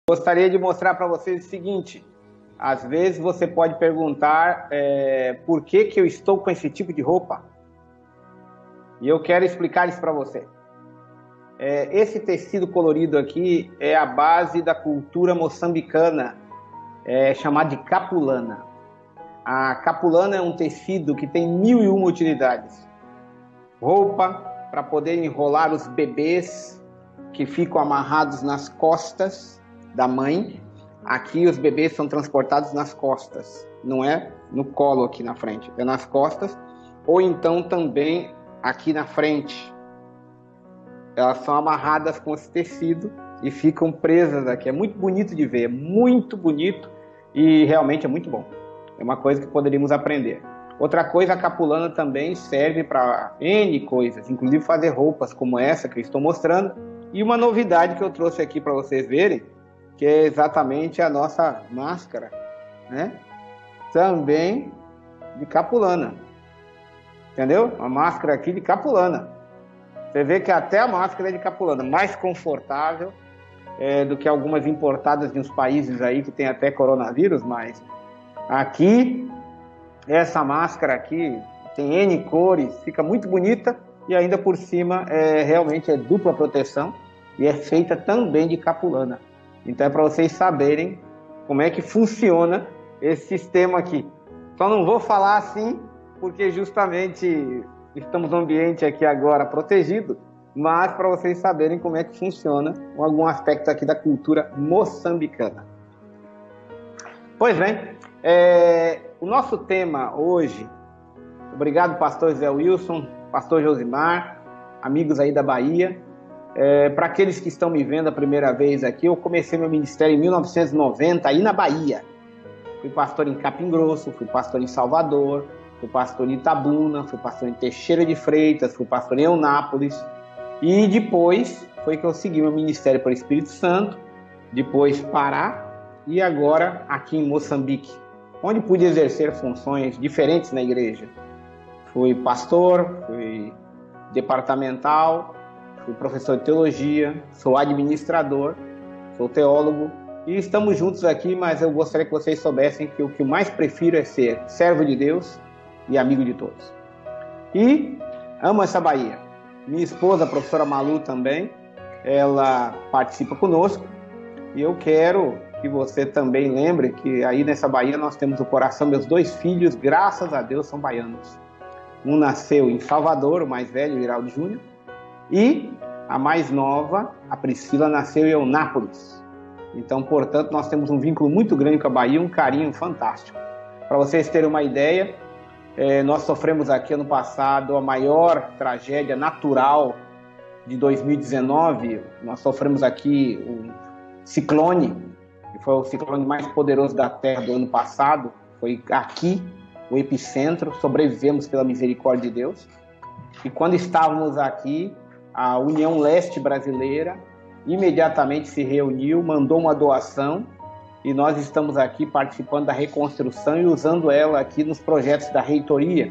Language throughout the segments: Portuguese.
Gostaria de mostrar para vocês o seguinte: às vezes você pode perguntar por que eu estou com esse tipo de roupa. E eu quero explicar isso para você. Esse tecido colorido aqui é a base da cultura moçambicana, chamada de capulana. A capulana é um tecido que tem 1001 utilidades. Roupa para poder enrolar os bebês que ficam amarrados nas costas da mãe. Aqui os bebês são transportados nas costas, não é no colo aqui na frente, é nas costas, ou então também aqui na frente. Elas são amarradas com esse tecido e ficam presas aqui. É muito bonito de ver, é muito bonito e realmente é muito bom. É uma coisa que poderíamos aprender. Outra coisa, a capulana também serve para N coisas, inclusive fazer roupas como essa que eu estou mostrando. E uma novidade que eu trouxe aqui para vocês verem, que é exatamente a nossa máscara, né? Também de capulana. Entendeu? Uma máscara aqui de capulana. Você vê que até a máscara é de capulana, mais confortável do que algumas importadas de uns países aí que tem até coronavírus, mas aqui, essa máscara aqui tem N cores, fica muito bonita e ainda por cima realmente é dupla proteção e é feita também de capulana. Então é para vocês saberem como é que funciona esse sistema aqui. Só não vou falar assim porque justamente estamos num ambiente aqui agora protegido, mas para vocês saberem como é que funciona algum aspecto aqui da cultura moçambicana. Pois bem, o nosso tema hoje, obrigado pastor Zé Wilson, pastor Josimar, amigos aí da Bahia. Para aqueles que estão me vendo a primeira vez aqui, eu comecei meu ministério em 1990 aí na Bahia. Fui pastor em Capim Grosso, fui pastor em Salvador, fui pastor em Itabuna, fui pastor em Teixeira de Freitas, fui pastor em Eunápolis. E depois foi que eu segui meu ministério para o Espírito Santo, depois Pará e agora aqui em Moçambique, onde pude exercer funções diferentes na igreja. Fui pastor, fui departamental, fui professor de teologia, sou administrador, sou teólogo e estamos juntos aqui, mas eu gostaria que vocês soubessem que o que eu mais prefiro é ser servo de Deus e amigo de todos. E amo essa Bahia. Minha esposa, a professora Malu, também, ela participa conosco e eu quero que você também lembre que aí nessa Bahia nós temos o coração, meus dois filhos, graças a Deus, são baianos. Um nasceu em Salvador, o mais velho, o Iraldo Júnior, e a mais nova, a Priscila, nasceu em Eunápolis. Então, portanto, nós temos um vínculo muito grande com a Bahia, um carinho fantástico. Para vocês terem uma ideia, nós sofremos aqui ano passado a maior tragédia natural de 2019. Nós sofremos aqui um ciclone, que foi o ciclone mais poderoso da Terra do ano passado. Foi aqui o epicentro, sobrevivemos pela misericórdia de Deus. E quando estávamos aqui, a União Leste Brasileira imediatamente se reuniu, mandou uma doação e nós estamos aqui participando da reconstrução e usando ela aqui nos projetos da reitoria.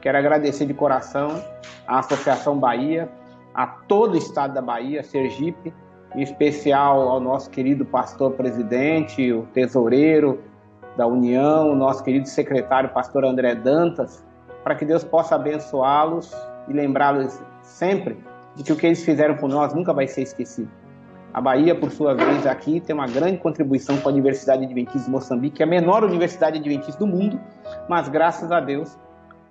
Quero agradecer de coração à Associação Bahia, a todo o estado da Bahia, Sergipe, em especial ao nosso querido pastor presidente, o tesoureiro da União, o nosso querido secretário, pastor André Dantas, para que Deus possa abençoá-los e lembrá-los sempre de que o que eles fizeram por nós nunca vai ser esquecido. A Bahia, por sua vez, aqui tem uma grande contribuição com a Universidade Adventista de Moçambique, que é a menor universidade adventista do mundo, mas graças a Deus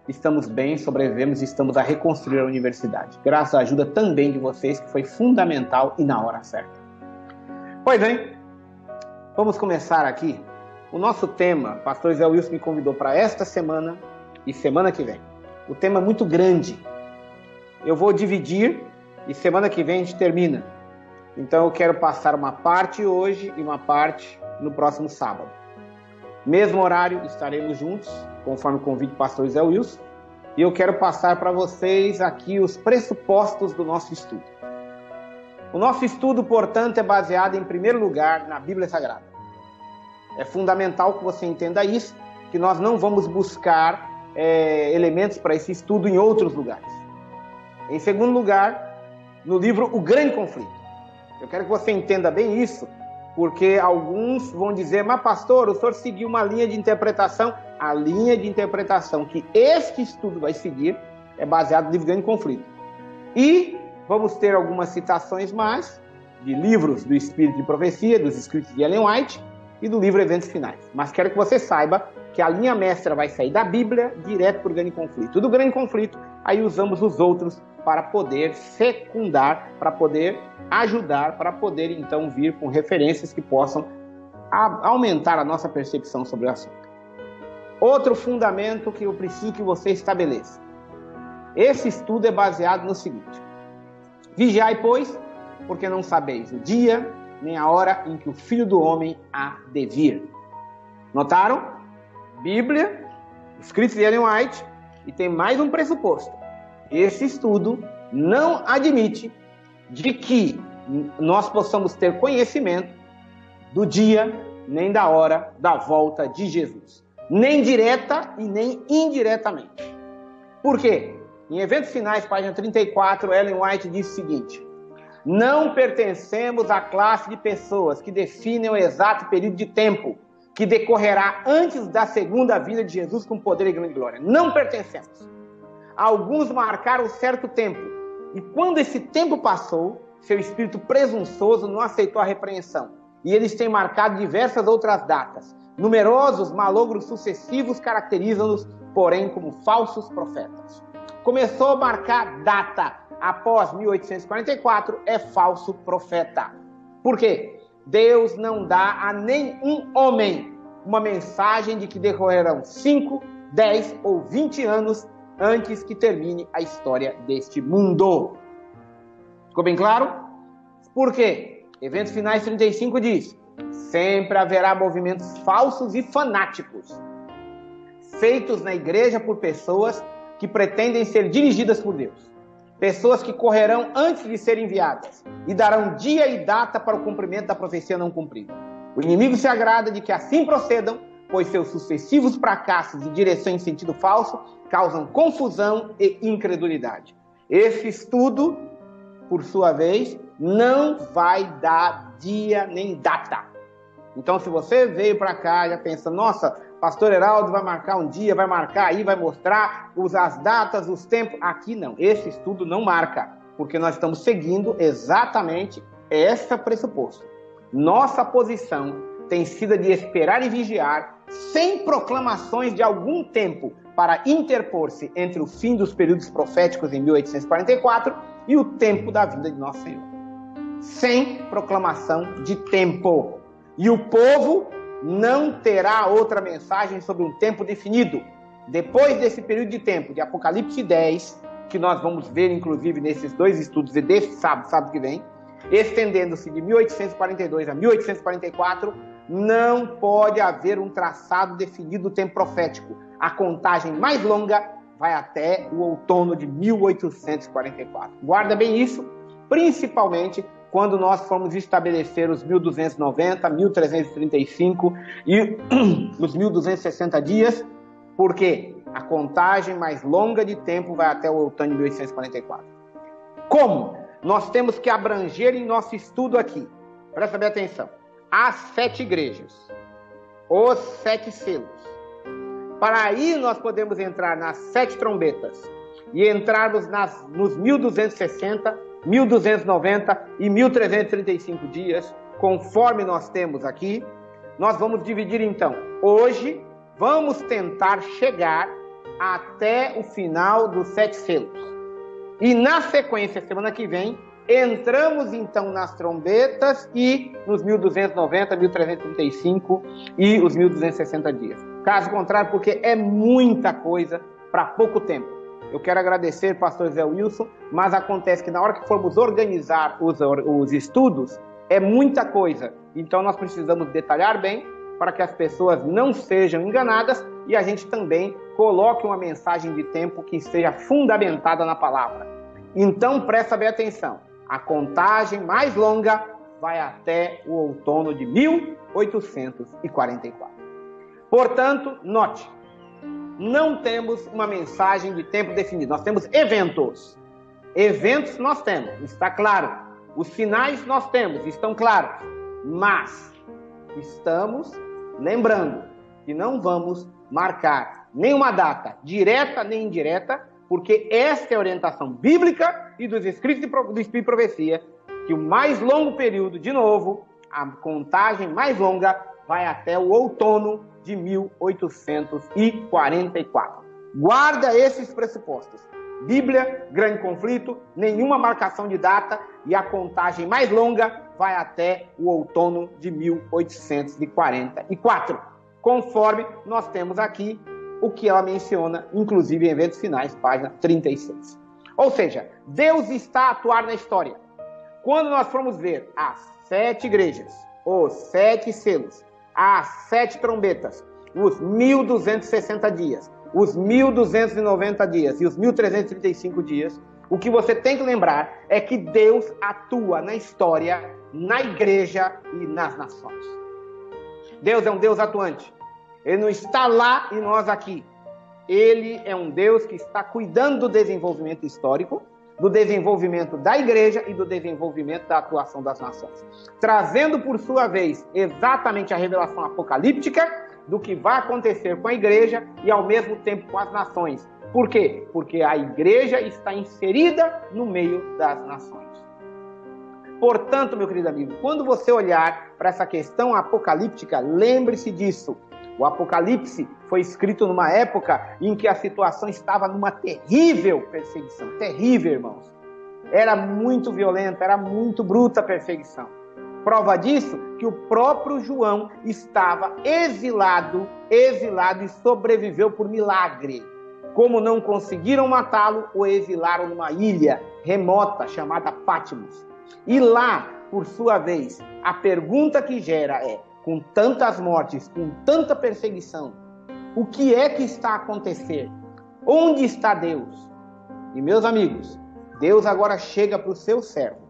estamos bem, sobrevivemos e estamos a reconstruir a universidade. Graças à ajuda também de vocês, que foi fundamental e na hora certa. Pois bem, vamos começar aqui. O nosso tema, o pastor Zé Wilson me convidou para esta semana e semana que vem. O tema é muito grande. Eu vou dividir e semana que vem a gente termina. Então eu quero passar uma parte hoje e uma parte no próximo sábado. Mesmo horário, estaremos juntos, conforme o convite do pastor Zé Wilson. E eu quero passar para vocês aqui os pressupostos do nosso estudo. O nosso estudo, portanto, é baseado em primeiro lugar na Bíblia Sagrada. É fundamental que você entenda isso, que nós não vamos buscar elementos para esse estudo em outros lugares. Em segundo lugar, no livro O Grande Conflito. Eu quero que você entenda bem isso, Porque alguns vão dizer, mas pastor, o senhor seguiu uma linha de interpretação. A linha de interpretação que este estudo vai seguir é baseado no livro Grande Conflito. E vamos ter algumas citações mais de livros do Espírito de Profecia, dos escritos de Ellen White e do livro Eventos Finais. Mas quero que você saiba que a linha mestra vai sair da Bíblia direto para o Grande Conflito. Do Grande Conflito, aí usamos os outros para poder secundar, para poder ajudar, para poder então vir com referências que possam aumentar a nossa percepção sobre o assunto. Outro fundamento que eu preciso que você estabeleça. Esse estudo é baseado no seguinte: vigiai, pois, porque não sabeis o dia nem a hora em que o Filho do Homem há de vir. Notaram? Bíblia, escritos de Ellen White, e tem mais um pressuposto. Esse estudo não admite de que nós possamos ter conhecimento do dia nem da hora da volta de Jesus. Nem direta e nem indiretamente. Por quê? Em Eventos Finais, página 34, Ellen White diz o seguinte: não pertencemos à classe de pessoas que definem o exato período de tempo que decorrerá antes da segunda vinda de Jesus com poder e grande glória. Não pertencemos. Alguns marcaram certo tempo, e quando esse tempo passou, seu espírito presunçoso não aceitou a repreensão. E eles têm marcado diversas outras datas. Numerosos malogros sucessivos caracterizam-nos, porém, como falsos profetas. Começou a marcar data após 1844, é falso profeta. Por quê? Deus não dá a nenhum homem uma mensagem de que decorrerão 5, 10 ou 20 anos antes que termine a história deste mundo. Ficou bem claro? Por quê? Eventos Finais 35 diz: sempre haverá movimentos falsos e fanáticos, feitos na igreja por pessoas que pretendem ser dirigidas por Deus. Pessoas que correrão antes de serem enviadas e darão dia e data para o cumprimento da profecia não cumprida. O inimigo se agrada de que assim procedam, pois seus sucessivos fracassos e direção em sentido falso causam confusão e incredulidade. Esse estudo, por sua vez, não vai dar dia nem data. Então, se você veio para cá já pensa, nossa, pastor Heraldo vai marcar um dia, vai marcar aí, vai mostrar as datas, os tempos. Aqui não, esse estudo não marca, porque nós estamos seguindo exatamente esse pressuposto. Nossa posição tem sido a de esperar e vigiar, sem proclamações de algum tempo, para interpor-se entre o fim dos períodos proféticos em 1844 e o tempo da vinda de Nosso Senhor. Sem proclamação de tempo. E o povo não terá outra mensagem sobre um tempo definido. Depois desse período de tempo, de Apocalipse 10, que nós vamos ver, inclusive, nesses dois estudos, e desse sábado que vem, estendendo-se de 1842 a 1844, não pode haver um traçado definido do tempo profético. A contagem mais longa vai até o outono de 1844. Guarda bem isso, principalmente quando nós formos estabelecer os 1290, 1335 e os 1260 dias, porque a contagem mais longa de tempo vai até o outono de 1844. Como? Nós temos que abranger em nosso estudo aqui, presta bem atenção, as 7 igrejas, os 7 selos. Para aí nós podemos entrar nas 7 trombetas e entrarmos nos 1260, 1290 e 1335 dias, conforme nós temos aqui. Nós vamos dividir então. Hoje vamos tentar chegar até o final dos 7 selos. E na sequência, semana que vem, entramos então nas trombetas e nos 1290, 1335 e os 1260 dias. Caso contrário, porque é muita coisa para pouco tempo. Eu quero agradecer, pastor Zé Wilson, mas acontece que na hora que formos organizar os estudos, é muita coisa. Então nós precisamos detalhar bem para que as pessoas não sejam enganadas e a gente também coloque uma mensagem de tempo que seja fundamentada na palavra. Então presta bem atenção. A contagem mais longa vai até o outono de 1844. Portanto, note, não temos uma mensagem de tempo definido. Nós temos eventos. Eventos nós temos, está claro. Os sinais nós temos, estão claros. Mas estamos lembrando que não vamos marcar nenhuma data direta nem indireta, porque esta é a orientação bíblica e dos escritos do Espírito de Profecia, que o mais longo período, de novo, a contagem mais longa, vai até o outono de 1844. Guarda esses pressupostos. Bíblia, grande conflito, nenhuma marcação de data e a contagem mais longa vai até o outono de 1844, conforme nós temos aqui o que ela menciona, inclusive em Eventos Finais, página 36. Ou seja, Deus está a atuar na história. Quando nós formos ver as 7 igrejas, os 7 selos, as 7 trombetas, os 1260 dias, os 1290 dias e os 1335 dias, o que você tem que lembrar é que Deus atua na história, na igreja e nas nações. Deus é um Deus atuante. Ele não está lá e nós aqui. Ele é um Deus que está cuidando do desenvolvimento histórico, do desenvolvimento da igreja e do desenvolvimento da atuação das nações, trazendo por sua vez exatamente a revelação apocalíptica do que vai acontecer com a igreja e ao mesmo tempo com as nações. Por quê? Porque a igreja está inserida no meio das nações. Portanto, meu querido amigo, quando você olhar para essa questão apocalíptica, lembre-se disso. O Apocalipse foi escrito numa época em que a situação estava numa terrível perseguição. Terrível, irmãos. Era muito violenta, era muito bruta a perseguição. Prova disso que o próprio João estava exilado e sobreviveu por milagre. Como não conseguiram matá-lo, o exilaram numa ilha remota chamada Patmos. E lá, por sua vez, a pergunta que gera é: com tantas mortes, com tanta perseguição, o que é que está a acontecer? Onde está Deus? E, meus amigos, Deus agora chega para o seu servo,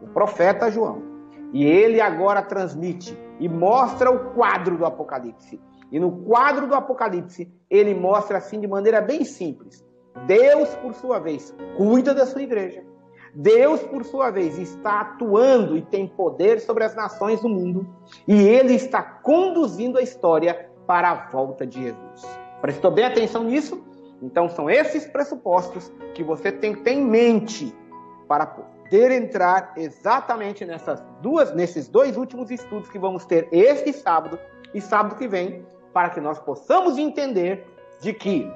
o profeta João, e ele agora transmite e mostra o quadro do Apocalipse. E no quadro do Apocalipse, ele mostra assim de maneira bem simples. Deus, por sua vez, cuida da sua igreja. Deus, por sua vez, está atuando e tem poder sobre as nações do mundo. E ele está conduzindo a história para a volta de Jesus. Prestou bem atenção nisso? Então são esses pressupostos que você tem que ter em mente para poder entrar exatamente nesses 2 últimos estudos que vamos ter este sábado e sábado que vem, para que nós possamos entender de que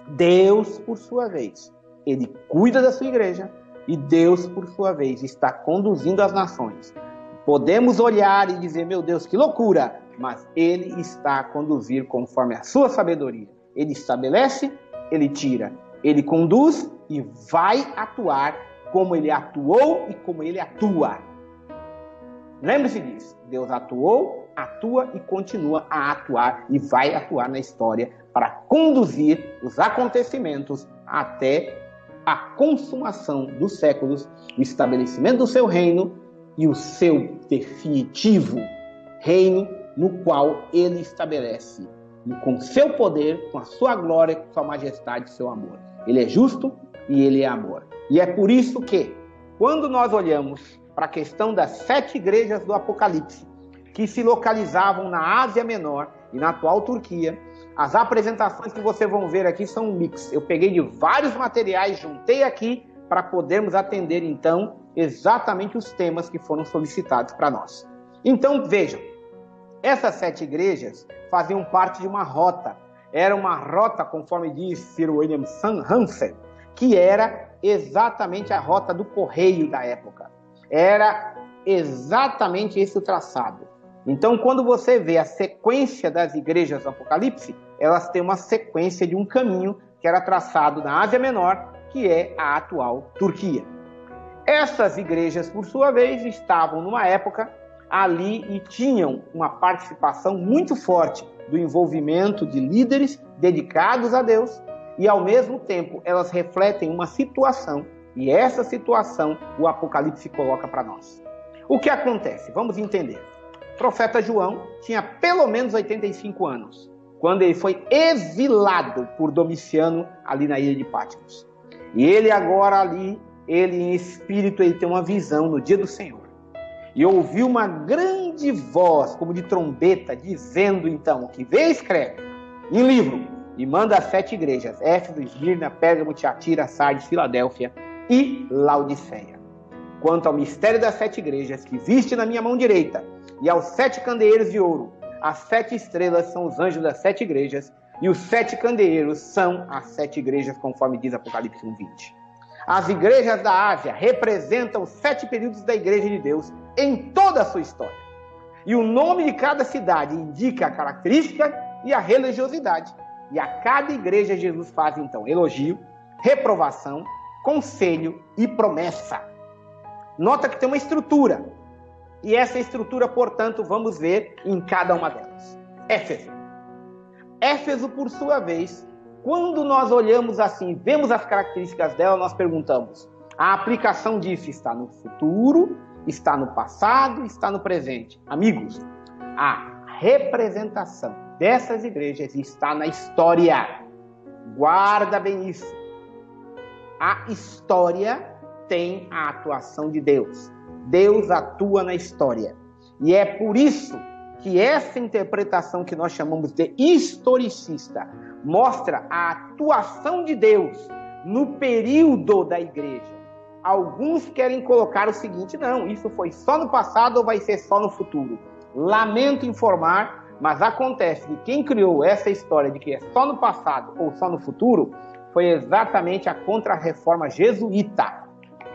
Deus, por sua vez, ele cuida da sua igreja. E Deus, por sua vez, está conduzindo as nações. Podemos olhar e dizer, meu Deus, que loucura! Mas Ele está a conduzir conforme a sua sabedoria. Ele estabelece, Ele tira. Ele conduz e vai atuar como Ele atuou e como Ele atua. Lembre-se disso. Deus atuou, atua e continua a atuar e vai atuar na história para conduzir os acontecimentos até a consumação dos séculos, o estabelecimento do seu reino e o seu definitivo reino no qual ele estabelece, e com seu poder, com a sua glória, com sua majestade e seu amor. Ele é justo e ele é amor. E é por isso que, quando nós olhamos para a questão das 7 igrejas do Apocalipse, que se localizavam na Ásia Menor e na atual Turquia, as apresentações que vocês vão ver aqui são um mix. Eu peguei de vários materiais, juntei aqui para podermos atender, então, exatamente os temas que foram solicitados para nós. Então, vejam, essas 7 igrejas faziam parte de uma rota. Era uma rota, conforme diz Sir William Hansen, que era exatamente a rota do correio da época. Era exatamente esse o traçado. Então, quando você vê a sequência das igrejas do Apocalipse, elas têm uma sequência de um caminho que era traçado na Ásia Menor, que é a atual Turquia. Essas igrejas, por sua vez, estavam numa época ali e tinham uma participação muito forte do envolvimento de líderes dedicados a Deus e, ao mesmo tempo, elas refletem uma situação, e essa situação o Apocalipse coloca para nós. O que acontece? Vamos entender. O profeta João tinha pelo menos 85 anos, quando ele foi exilado por Domiciano ali na ilha de Patmos. E ele agora ali, ele em espírito, ele tem uma visão no dia do Senhor. E ouvi uma grande voz, como de trombeta, dizendo então, o que vê, escreve em livro, e manda às 7 igrejas, Éfeso, Esmirna, Pérgamo, Tiatira, Sardes, Filadélfia e Laodiceia. Quanto ao mistério das 7 igrejas que viste na minha mão direita, e aos 7 candeeiros de ouro, as 7 estrelas são os anjos das 7 igrejas, e os 7 candeeiros são as 7 igrejas, conforme diz Apocalipse 1:20. As igrejas da Ásia representam os 7 períodos da Igreja de Deus em toda a sua história. E o nome de cada cidade indica a característica e a religiosidade. E a cada igreja Jesus faz, então, elogio, reprovação, conselho e promessa. Nota que tem uma estrutura. E essa estrutura, portanto, vamos ver em cada uma delas. Éfeso. Éfeso, por sua vez, quando nós olhamos assim, vemos as características dela, nós perguntamos, a aplicação disso está no futuro, está no passado, está no presente? Amigos, a representação dessas igrejas está na história. Guarda bem isso. A história tem a atuação de Deus. Deus atua na história. E é por isso que essa interpretação que nós chamamos de historicista mostra a atuação de Deus no período da igreja. Alguns querem colocar o seguinte, não, isso foi só no passado ou vai ser só no futuro? Lamento informar, mas acontece que quem criou essa história de que é só no passado ou só no futuro foi exatamente a Contra-Reforma Jesuíta.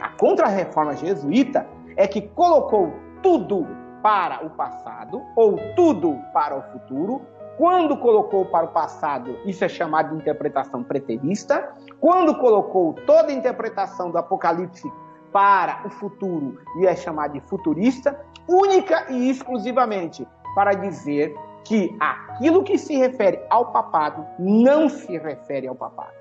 A Contra-Reforma Jesuíta é que colocou tudo para o passado ou tudo para o futuro. Quando colocou para o passado, isso é chamado de interpretação preterista. Quando colocou toda a interpretação do Apocalipse para o futuro, e é chamado de futurista, única e exclusivamente para dizer que aquilo que se refere ao papado não se refere ao papado.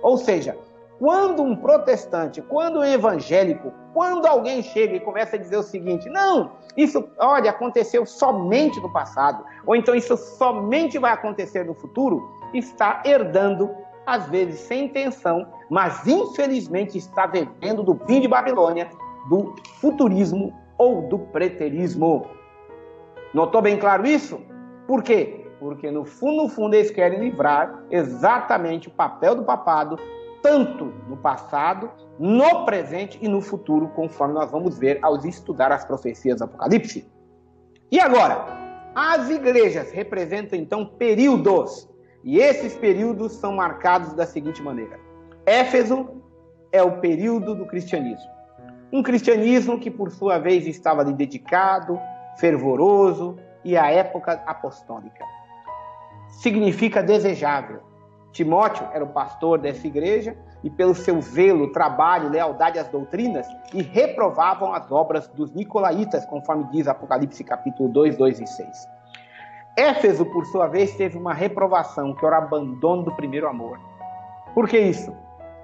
Ou seja, quando um protestante, quando um evangélico, quando alguém chega e começa a dizer o seguinte, não, isso, olha, aconteceu somente no passado, ou então isso somente vai acontecer no futuro, está herdando, às vezes sem intenção, mas infelizmente está vivendo do fim de Babilônia, do futurismo ou do preterismo. Notou bem claro isso? Por quê? Porque no fundo eles querem livrar exatamente o papel do papado, tanto no passado, no presente e no futuro, conforme nós vamos ver ao estudar as profecias do Apocalipse. E agora, as igrejas representam então períodos, e esses períodos são marcados da seguinte maneira. Éfeso é o período do cristianismo. Um cristianismo que, por sua vez, estava ali dedicado, fervoroso, e à época apostólica. Significa desejável. Timóteo era o pastor dessa igreja e pelo seu zelo, trabalho, lealdade às doutrinas, e reprovavam as obras dos nicolaítas, conforme diz Apocalipse capítulo 2, 2 e 6. Éfeso, por sua vez, teve uma reprovação, que era o abandono do primeiro amor. Por que isso?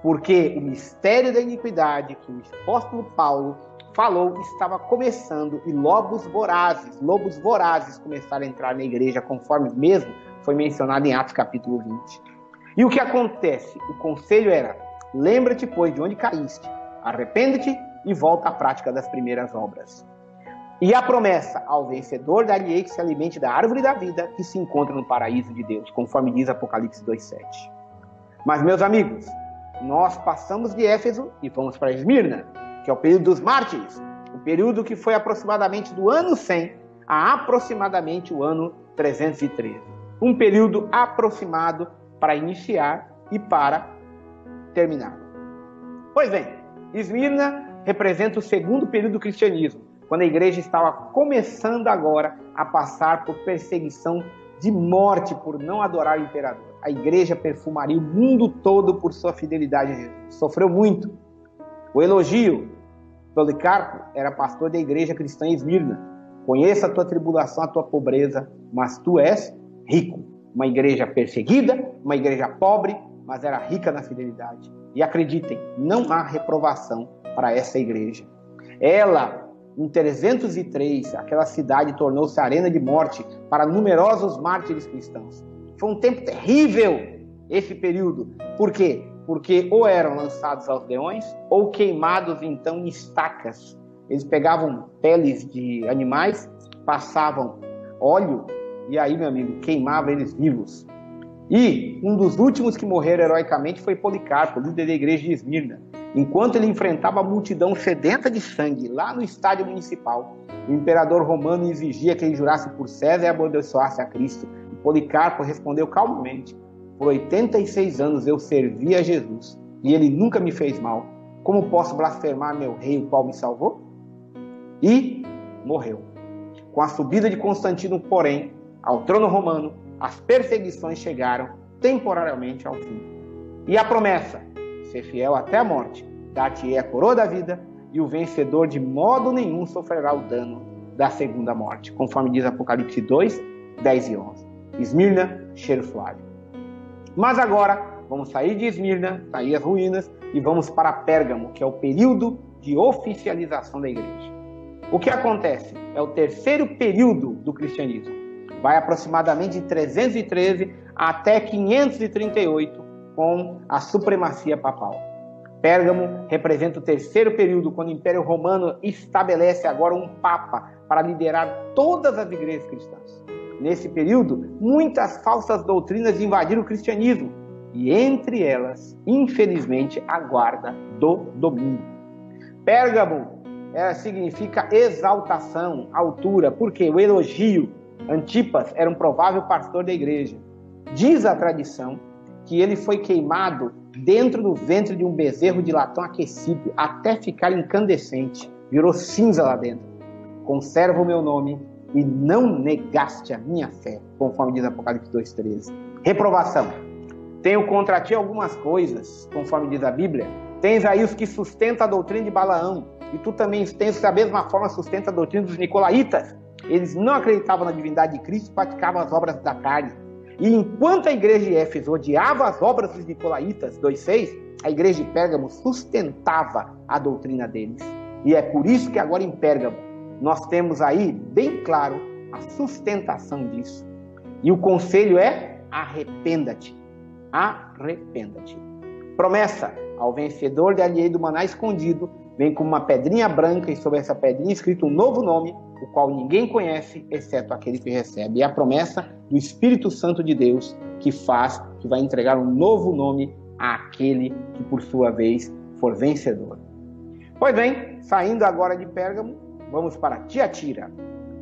Porque o mistério da iniquidade que o apóstolo Paulo falou estava começando e lobos vorazes começaram a entrar na igreja, conforme mesmo foi mencionado em Atos capítulo 20. E o que acontece? O conselho era, lembra-te, pois, de onde caíste, arrepende-te e volta à prática das primeiras obras. E a promessa, ao vencedor dar-lhe-ei que se alimente da árvore da vida que se encontra no paraíso de Deus, conforme diz Apocalipse 2,7. Mas, meus amigos, nós passamos de Éfeso e vamos para Esmirna, que é o período dos mártires, o período que foi aproximadamente do ano 100 a aproximadamente o ano 313. Um período aproximado para iniciar e para terminar. Pois bem, Esmirna representa o segundo período do cristianismo, quando a igreja estava começando agora a passar por perseguição de morte por não adorar o imperador. A igreja perfumaria o mundo todo por sua fidelidade a Jesus. Sofreu muito. O elogio, Policarpo era pastor da igreja cristã em Esmirna. Conheça a tua tribulação, a tua pobreza, mas tu és rico. Uma igreja perseguida, uma igreja pobre, mas era rica na fidelidade. E acreditem, não há reprovação para essa igreja. Ela, em 303, aquela cidade tornou-se arena de morte para numerosos mártires cristãos. Foi um tempo terrível esse período. Por quê? Porque ou eram lançados aos leões, ou queimados então em estacas Eles pegavam peles de animais, passavam óleo e aí, meu amigo, queimava eles vivos. E um dos últimos que morreram heroicamente foi Policarpo, líder da igreja de Esmirna. Enquanto ele enfrentava a multidão sedenta de sangue lá no estádio municipal, o imperador romano exigia que ele jurasse por César e abençoasse a Cristo. E Policarpo respondeu calmamente: por 86 anos eu servi a Jesus e ele nunca me fez mal. Como posso blasfemar meu rei, o qual me salvou? E morreu. Com a subida de Constantino, porém, ao trono romano, as perseguições chegaram temporariamente ao fim. E a promessa: ser fiel até a morte, dar-te-ei a coroa da vida, e o vencedor de modo nenhum sofrerá o dano da segunda morte, conforme diz Apocalipse 2, 10 e 11. Esmirna, cheiro suave. Mas agora, vamos sair de Esmirna, sair as ruínas, e vamos para Pérgamo, que é o período de oficialização da igreja. O que acontece? É o terceiro período do cristianismo. Vai aproximadamente de 313 até 538, com a supremacia papal. Pérgamo representa o terceiro período, quando o Império Romano estabelece agora um papa para liderar todas as igrejas cristãs. Nesse período, muitas falsas doutrinas invadiram o cristianismo, e entre elas, infelizmente, a guarda do domingo. Pérgamo significa exaltação, altura, porque o elogio. Antipas era um provável pastor da igreja. Diz a tradição que ele foi queimado dentro do ventre de um bezerro de latão aquecido até ficar incandescente. Virou cinza lá dentro. Conserva o meu nome e não negaste a minha fé, conforme diz Apocalipse 2,13. Reprovação. Tenho contra ti algumas coisas, conforme diz a Bíblia. Tens aí os que sustentam a doutrina de Balaão, e tu também tens da mesma forma sustenta a doutrina dos nicolaítas. Eles não acreditavam na divindade de Cristo e praticavam as obras da carne. E enquanto a igreja de Éfeso odiava as obras dos nicolaítas, 2,6, a igreja de Pérgamo sustentava a doutrina deles. E é por isso que agora em Pérgamo nós temos aí bem claro a sustentação disso. E o conselho é: arrependa-te. Arrependa-te. Promessa: ao vencedor de alheio do maná escondido, vem com uma pedrinha branca e sobre essa pedrinha escrito um novo nome, o qual ninguém conhece, exceto aquele que recebe. E a promessa do Espírito Santo de Deus, que vai entregar um novo nome àquele que, por sua vez, for vencedor. Pois bem, saindo agora de Pérgamo, vamos para Tiatira.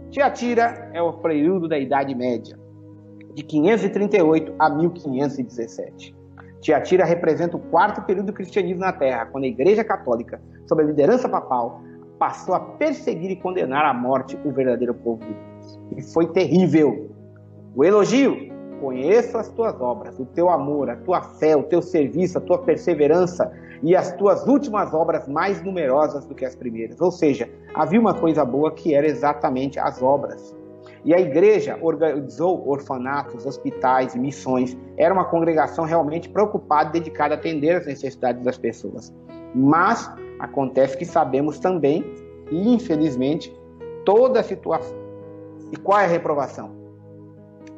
Tiatira é o período da Idade Média, de 538 a 1517. Tiatira representa o quarto período do cristianismo na Terra, quando a Igreja Católica, sob a liderança papal, passou a perseguir e condenar à morte o verdadeiro povo de Deus. E foi terrível. O elogio: conheço as tuas obras, o teu amor, a tua fé, o teu serviço, a tua perseverança e as tuas últimas obras mais numerosas do que as primeiras. Ou seja, havia uma coisa boa que era exatamente as obras. E a igreja organizou orfanatos, hospitais e missões. Era uma congregação realmente preocupada e dedicada a atender as necessidades das pessoas. Mas acontece que sabemos também, e infelizmente, toda a situação. E qual é a reprovação?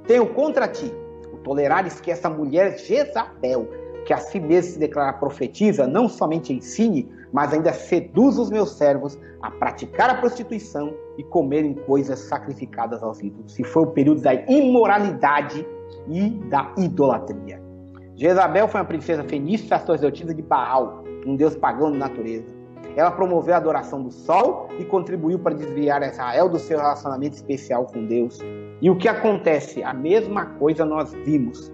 Tenho contra ti o tolerares que essa mulher Jezabel, que a si mesma se declara profetiza, não somente ensine, mas ainda seduz os meus servos a praticar a prostituição e comerem coisas sacrificadas aos ídolos. Se foi o período da imoralidade e da idolatria. Jezabel foi uma princesa fenícia sacerdotisa de Baal, um deus pagão de natureza. Ela promoveu a adoração do sol e contribuiu para desviar Israel do seu relacionamento especial com Deus. E o que acontece? A mesma coisa nós vimos.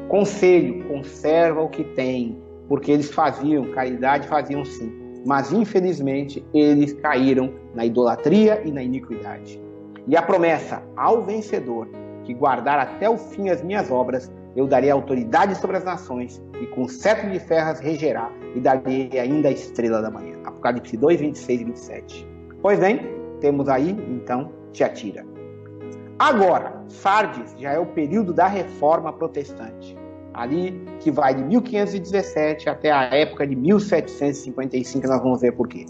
Conselho: conserva o que tem, porque eles faziam caridade, faziam sim, mas infelizmente eles caíram na idolatria e na iniquidade. E a promessa: ao vencedor que guardar até o fim as minhas obras, eu darei autoridade sobre as nações, e com cetro de ferro as regerá, e darei ainda a estrela da manhã. Apocalipse 2, 26 e 27. Pois bem, temos aí então Tiatira. Agora, Sardes já é o período da Reforma Protestante, ali que vai de 1517 até a época de 1755, nós vamos ver por quê.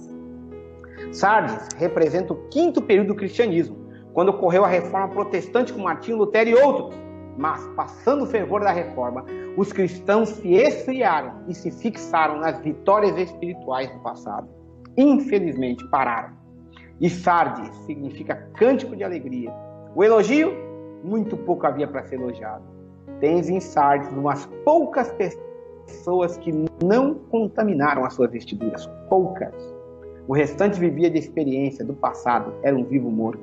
Sardes representa o quinto período do cristianismo, quando ocorreu a Reforma Protestante com Martinho Lutero e outros. Mas, passando o fervor da Reforma, os cristãos se esfriaram e se fixaram nas vitórias espirituais do passado. Infelizmente, pararam. E sardes significa cântico de alegria. O elogio, muito pouco havia para ser elogiado. Tens em sardes umas poucas pessoas que não contaminaram as suas vestiduras. Poucas. O restante vivia de experiência do passado, era um vivo morto.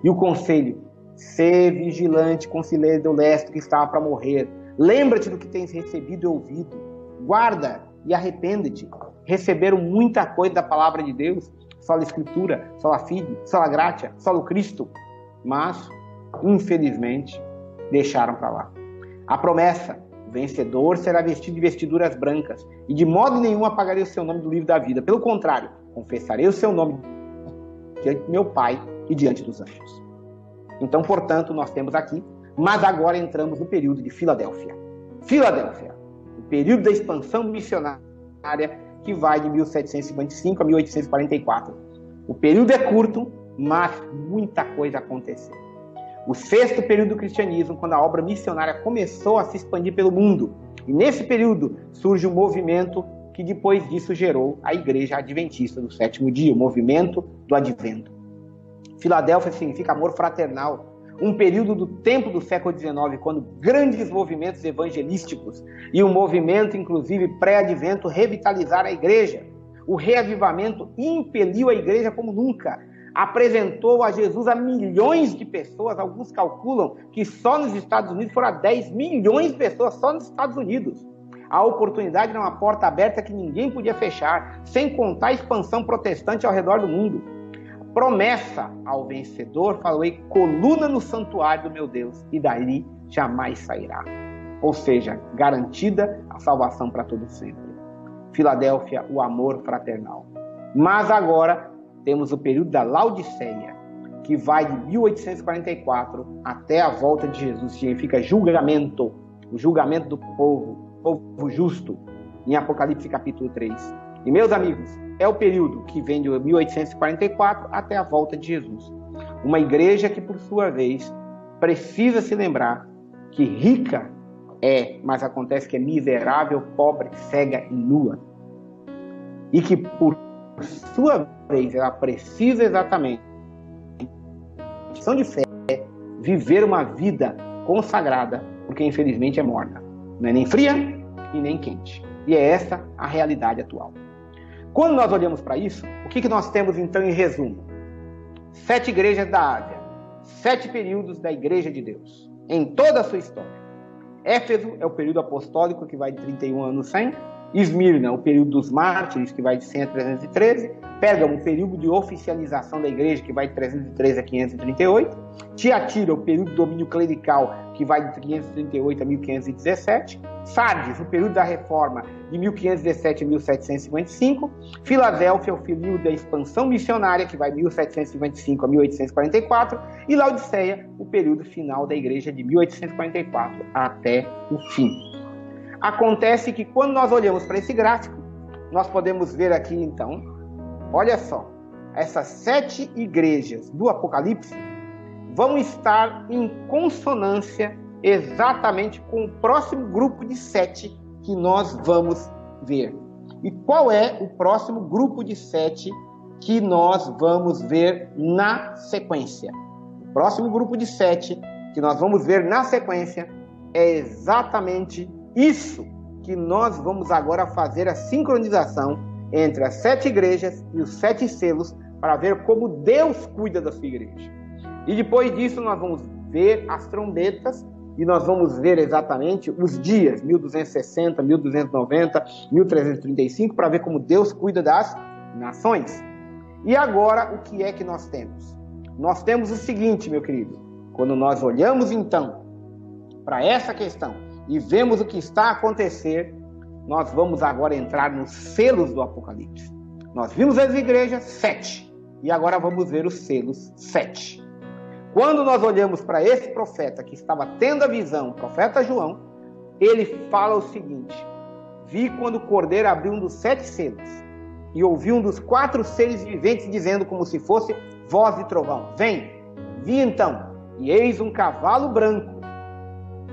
E o conselho, sê vigilante, conselheiro lesto que estava para morrer. Lembra-te do que tens recebido e ouvido. Guarda e arrepende-te. Receberam muita coisa da palavra de Deus, sola escritura, sola fide, sola gratia, solo Cristo. Mas, infelizmente, deixaram para lá. A promessa, o vencedor será vestido de vestiduras brancas, e de modo nenhum apagarei o seu nome do livro da vida. Pelo contrário, confessarei o seu nome diante do meu Pai e diante dos anjos. Então, portanto, nós temos aqui, mas agora entramos no período de Filadélfia. Filadélfia, o período da expansão missionária que vai de 1755 a 1844. O período é curto, mas muita coisa aconteceu. O sexto período do cristianismo, quando a obra missionária começou a se expandir pelo mundo. E nesse período surge um movimento que depois disso gerou a Igreja Adventista do Sétimo Dia, o movimento do Advento. Filadélfia significa amor fraternal. Um período do tempo do século XIX, quando grandes movimentos evangelísticos e o movimento, inclusive, pré-advento, revitalizaram a igreja. O reavivamento impeliu a igreja como nunca. Apresentou a Jesus a milhões de pessoas. Alguns calculam que só nos Estados Unidos foram 10 milhões de pessoas, só nos Estados Unidos. A oportunidade era uma porta aberta que ninguém podia fechar, sem contar a expansão protestante ao redor do mundo. Promessa ao vencedor, falei, coluna no santuário do meu Deus, e dali jamais sairá. Ou seja, garantida a salvação para todo sempre. Filadélfia, o amor fraternal. Mas agora temos o período da Laodiceia, que vai de 1844 até a volta de Jesus, significa julgamento, o julgamento do povo justo, em Apocalipse capítulo 3. E meus amigos, é o período que vem de 1844 até a volta de Jesus. Uma igreja que, por sua vez, precisa se lembrar que rica é, mas acontece que é miserável, pobre, cega e nua. E que, por sua vez, ela precisa exatamente de fé, viver uma vida consagrada, porque infelizmente é morna. Não é nem fria e nem quente. E é essa a realidade atual. Quando nós olhamos para isso, o que nós temos então em resumo? 7 igrejas da Ásia, 7 períodos da Igreja de Deus, em toda a sua história. Éfeso é o período apostólico, que vai de 31 anos 100. Esmirna, o período dos mártires, que vai de 100 a 313. Pérgamo, o período de oficialização da igreja, que vai de 313 a 538. Tiatira, o período de domínio clerical, que vai de 538 a 1517. Sardes, o período da reforma, de 1517 a 1755. Filadélfia, o período da expansão missionária, que vai de 1755 a 1844. E Laodiceia, o período final da igreja, de 1844 até o fim. Acontece que quando nós olhamos para esse gráfico, nós podemos ver aqui então, olha só, essas 7 igrejas do Apocalipse vão estar em consonância exatamente com o próximo grupo de 7 que nós vamos ver. E qual é o próximo grupo de 7 que nós vamos ver na sequência? O próximo grupo de 7 que nós vamos ver na sequência é exatamente isso que nós vamos agora fazer a sincronização entre as 7 igrejas e os 7 selos para ver como Deus cuida da sua igreja. E depois disso nós vamos ver as trombetas e nós vamos ver exatamente os dias, 1260, 1290, 1335, para ver como Deus cuida das nações. E agora, o que é que nós temos? Nós temos o seguinte, meu querido, quando nós olhamos então para essa questão e vemos o que está a acontecer, nós vamos agora entrar nos selos do Apocalipse. Nós vimos as igrejas 7, e agora vamos ver os selos 7. Quando nós olhamos para esse profeta que estava tendo a visão, o profeta João, ele fala o seguinte: vi quando o cordeiro abriu um dos 7 selos, e ouvi um dos 4 seres viventes dizendo como se fosse voz de trovão: vem! Vi então, e eis um cavalo branco.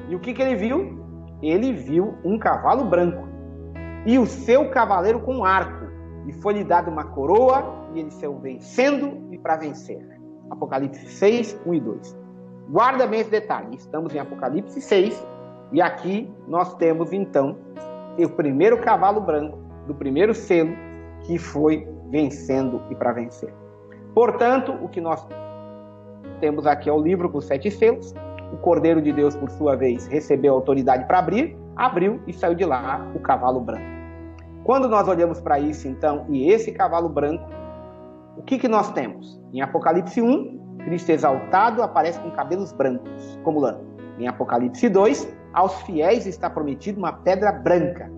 E o que ele viu? Ele viu um cavalo branco, e o seu cavaleiro com arco, e foi-lhe dada uma coroa e ele saiu vencendo e para vencer. Apocalipse 6, 1 e 2. Guarda bem esse detalhe. Estamos em Apocalipse 6 e aqui nós temos então o primeiro cavalo branco do primeiro selo que foi vencendo e para vencer. Portanto, o que nós temos aqui é o livro com 7 selos. O Cordeiro de Deus, por sua vez, recebeu autoridade para abrir, abriu e saiu de lá o cavalo branco. Quando nós olhamos para isso, então, e esse cavalo branco, o que nós temos? Em Apocalipse 1, Cristo exaltado aparece com cabelos brancos, como lã. Em Apocalipse 2, aos fiéis está prometido uma pedra branca.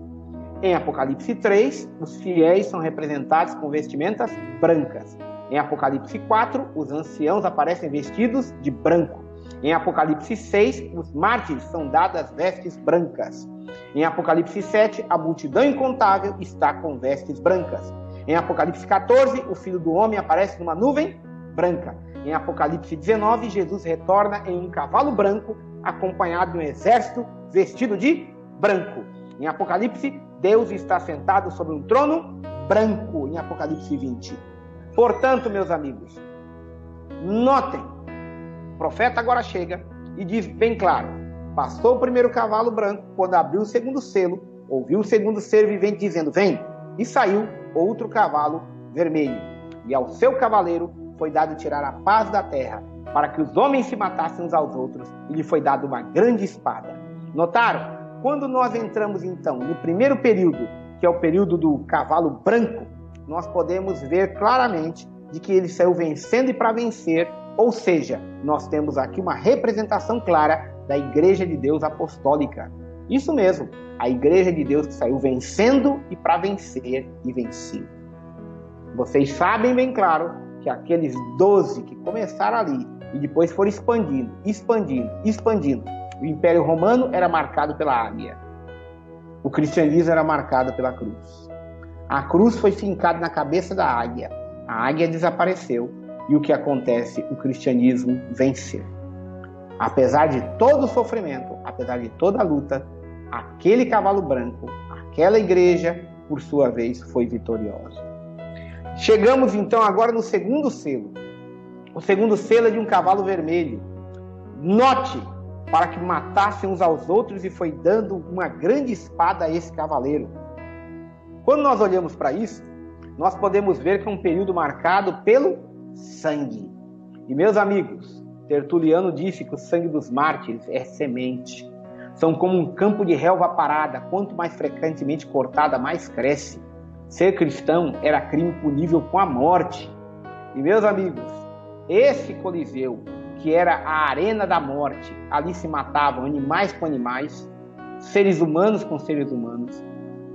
Em Apocalipse 3, os fiéis são representados com vestimentas brancas. Em Apocalipse 4, os anciãos aparecem vestidos de branco. Em Apocalipse 6, os mártires são dadas vestes brancas. Em Apocalipse 7, a multidão incontável está com vestes brancas. Em Apocalipse 14, o Filho do Homem aparece numa nuvem branca. Em Apocalipse 19, Jesus retorna em um cavalo branco, acompanhado de um exército vestido de branco. Em Apocalipse, Deus está sentado sobre um trono branco, em Apocalipse 20. Portanto, meus amigos, notem, o profeta agora chega e diz bem claro, passou o primeiro cavalo branco, quando abriu o segundo selo, ouviu o segundo ser vivente dizendo, vem, e saiu outro cavalo vermelho. E ao seu cavaleiro foi dado tirar a paz da terra, para que os homens se matassem uns aos outros, e lhe foi dado uma grande espada. Notaram? Quando nós entramos, então, no primeiro período, que é o período do cavalo branco, nós podemos ver claramente de que ele saiu vencendo e para vencer, ou seja, nós temos aqui uma representação clara da Igreja de Deus Apostólica. Isso mesmo, a Igreja de Deus que saiu vencendo e para vencer e venceu. Vocês sabem bem claro que aqueles 12 que começaram ali e depois foram expandindo. O Império Romano era marcado pela águia. O cristianismo era marcado pela cruz. A cruz foi fincada na cabeça da águia. A águia desapareceu. E o que acontece? O cristianismo venceu. Apesar de todo o sofrimento, apesar de toda a luta, aquele cavalo branco, aquela igreja, por sua vez, foi vitoriosa. Chegamos então agora no segundo selo. O segundo selo é de um cavalo vermelho. Note, para que matassem uns aos outros e foi dando uma grande espada a esse cavaleiro. Quando nós olhamos para isso, nós podemos ver que é um período marcado pelo sangue. E meus amigos, Tertuliano disse que o sangue dos mártires é semente. São como um campo de relva parada, quanto mais frequentemente cortada, mais cresce. Ser cristão era crime punível com a morte. E meus amigos, esse Coliseu, que era a arena da morte, ali se matavam animais com animais, seres humanos com seres humanos,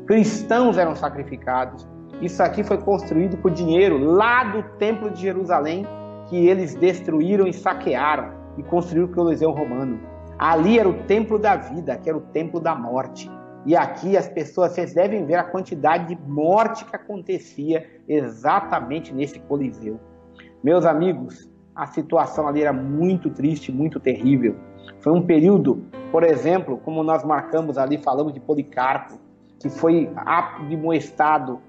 cristãos eram sacrificados. Isso aqui foi construído por dinheiro lá do Templo de Jerusalém, que eles destruíram e saquearam e construíram o Coliseu Romano. Ali era o templo da vida, que era o templo da morte. E aqui as pessoas, vocês devem ver a quantidade de morte que acontecia exatamente nesse Coliseu. Meus amigos, a situação ali era muito triste, muito terrível. Foi um período, por exemplo, como nós marcamos ali, falamos de Policarpo, que foi admoestado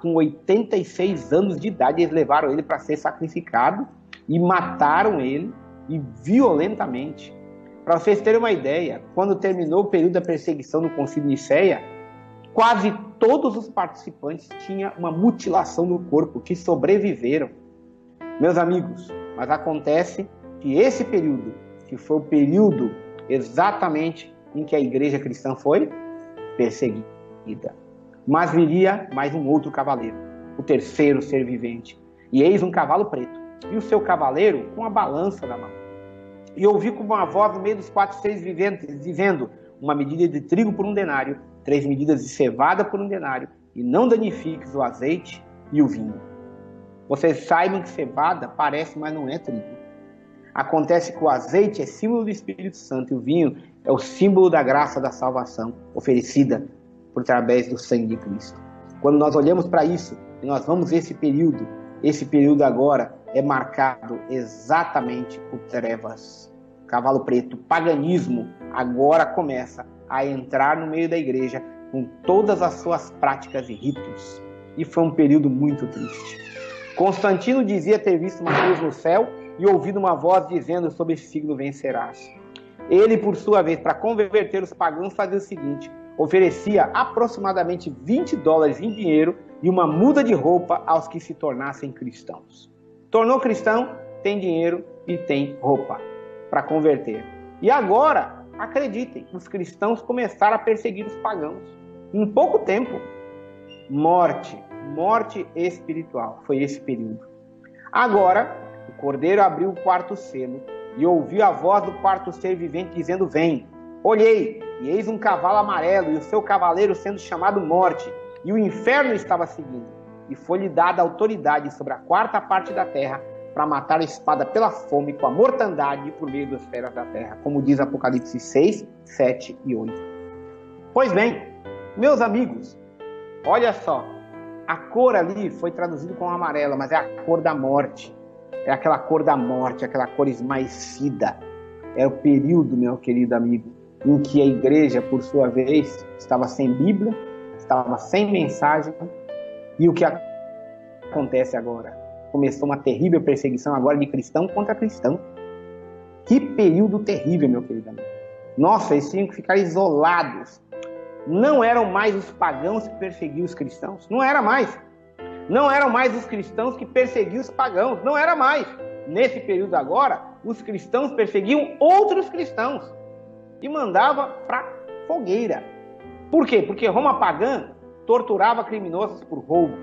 com 86 anos de idade. Eles levaram ele para ser sacrificado e mataram ele e violentamente. Para vocês terem uma ideia, quando terminou o período da perseguição no Concílio de Nicéia, quase todos os participantes tinham uma mutilação no corpo, que sobreviveram. Meus amigos, mas acontece que esse período, que foi o período exatamente em que a igreja cristã foi perseguida. Mas viria mais um outro cavaleiro, o terceiro ser vivente. E eis um cavalo preto, e o seu cavaleiro com a balança na mão. E ouvi como uma voz no meio dos 4 seres viventes, dizendo, uma medida de trigo por 1 denário, 3 medidas de cevada por 1 denário, e não danifiques o azeite e o vinho. Vocês saibam que cevada parece, mas não é trigo. Acontece que o azeite é símbolo do Espírito Santo, e o vinho é o símbolo da graça da salvação, oferecida por através do sangue de Cristo. Quando nós olhamos para isso, e nós vamos ver esse período agora é marcado exatamente por trevas. Cavalo preto, paganismo, agora começa a entrar no meio da igreja com todas as suas práticas e ritos. E foi um período muito triste. Constantino dizia ter visto uma cruz no céu e ouvido uma voz dizendo: sobre esse signo vencerás. Ele, por sua vez, para converter os pagãos, fazia o seguinte: oferecia aproximadamente $20 em dinheiro e uma muda de roupa aos que se tornassem cristãos. Tornou cristão, tem dinheiro e tem roupa para converter. E agora, acreditem, os cristãos começaram a perseguir os pagãos. Em pouco tempo, morte espiritual. Foi esse período. Agora, o cordeiro abriu o quarto selo e ouviu a voz do quarto ser vivente dizendo: vem. Olhei, e eis um cavalo amarelo, e o seu cavaleiro sendo chamado Morte, e o inferno estava seguindo. E foi-lhe dada autoridade sobre a quarta parte da terra, para matar a espada pela fome, com a mortandade por meio das feras da terra, como diz Apocalipse 6, 7 e 8. Pois bem, meus amigos, olha só, a cor ali foi traduzida como amarela, mas é a cor da morte. É aquela cor da morte, aquela cor esmaecida. É o período, meu querido amigo, em que a igreja, por sua vez, estava sem Bíblia, estava sem mensagem. E o que acontece agora? Começou uma terrível perseguição agora de cristão contra cristão. Que período terrível, meu querido amigo. Nossa, eles tinham que ficar isolados. Não eram mais os pagãos que perseguiam os cristãos. Não era mais. Não eram mais os cristãos que perseguiam os pagãos. Não era mais. Nesse período agora, os cristãos perseguiam outros cristãos e mandavam para fogueira. Por quê? Porque Roma pagã torturava criminosos por roubo.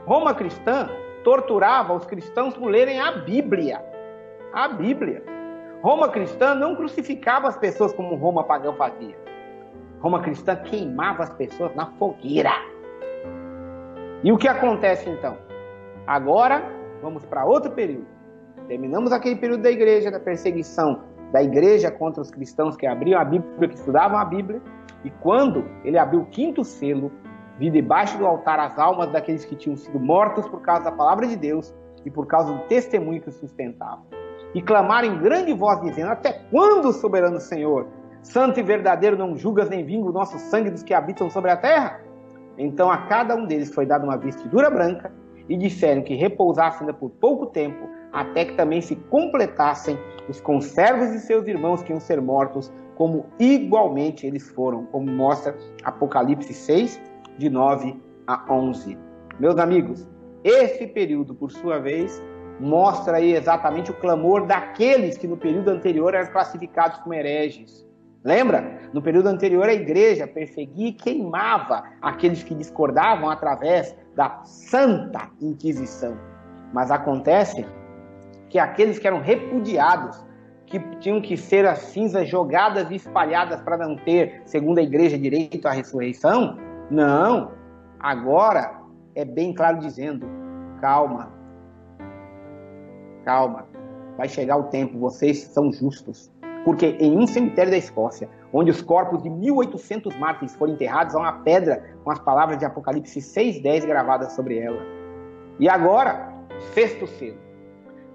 Roma cristã torturava os cristãos por lerem a Bíblia. A Bíblia. Roma cristã não crucificava as pessoas como Roma pagã fazia. Roma cristã queimava as pessoas na fogueira. E o que acontece então? Agora, vamos para outro período. Terminamos aquele período da igreja, da perseguição da igreja contra os cristãos que abriam a Bíblia, que estudavam a Bíblia. E quando ele abriu o quinto selo, vi debaixo do altar as almas daqueles que tinham sido mortos por causa da palavra de Deus e por causa do testemunho que os sustentava. E clamaram em grande voz, dizendo: até quando, soberano Senhor, santo e verdadeiro, não julgas nem vinga o nosso sangue dos que habitam sobre a terra? Então a cada um deles foi dada uma vestidura branca, e disseram que repousasse ainda por pouco tempo, até que também se completassem os conservos de seus irmãos que iam ser mortos, como igualmente eles foram, como mostra Apocalipse 6, de 9 a 11. Meus amigos, esse período, por sua vez, mostra aí exatamente o clamor daqueles que no período anterior eram classificados como hereges. Lembra? No período anterior, a igreja perseguia e queimava aqueles que discordavam através da Santa Inquisição. Mas acontece que aqueles que eram repudiados, que tinham que ser as cinzas jogadas e espalhadas para não ter, segundo a igreja, direito à ressurreição, não. Agora é bem claro dizendo: calma, calma, vai chegar o tempo, vocês são justos. Porque em um cemitério da Escócia, onde os corpos de 1.800 mártires foram enterrados, há uma pedra com as palavras de Apocalipse 6:10 gravadas sobre ela. E agora, sexto selo.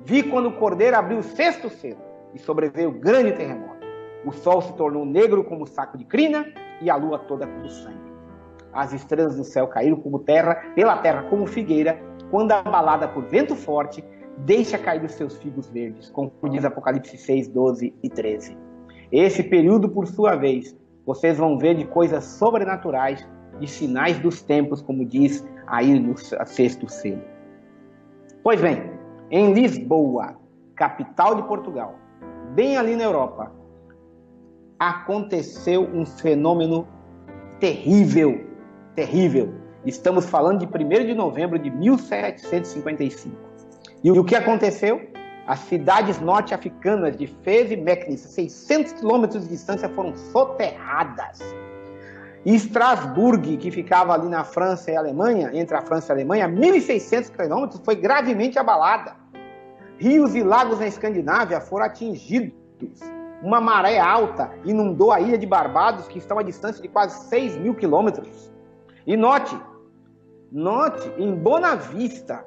Vi quando o cordeiro abriu o sexto selo e sobreveio o grande terremoto. O sol se tornou negro como saco de crina e a lua toda como sangue. As estrelas do céu caíram como terra, pela terra como figueira, quando abalada por vento forte, deixa cair os seus figos verdes, como diz Apocalipse 6, 12 e 13. Esse período, por sua vez, vocês vão ver de coisas sobrenaturais, de sinais dos tempos, como diz aí no sexto selo. Pois bem, em Lisboa, capital de Portugal, bem ali na Europa, aconteceu um fenômeno terrível, terrível. Estamos falando de 1º de novembro de 1755. E o que aconteceu? As cidades norte-africanas de Fez e Meknes, 600 quilômetros de distância, foram soterradas. E Estrasburgo, que ficava ali na França e Alemanha, entre a França e a Alemanha, 1.600 quilômetros, foi gravemente abalada. Rios e lagos na Escandinávia foram atingidos. Uma maré alta inundou a ilha de Barbados, que está a uma distância de quase 6.000 quilômetros. E note, em Bonavista,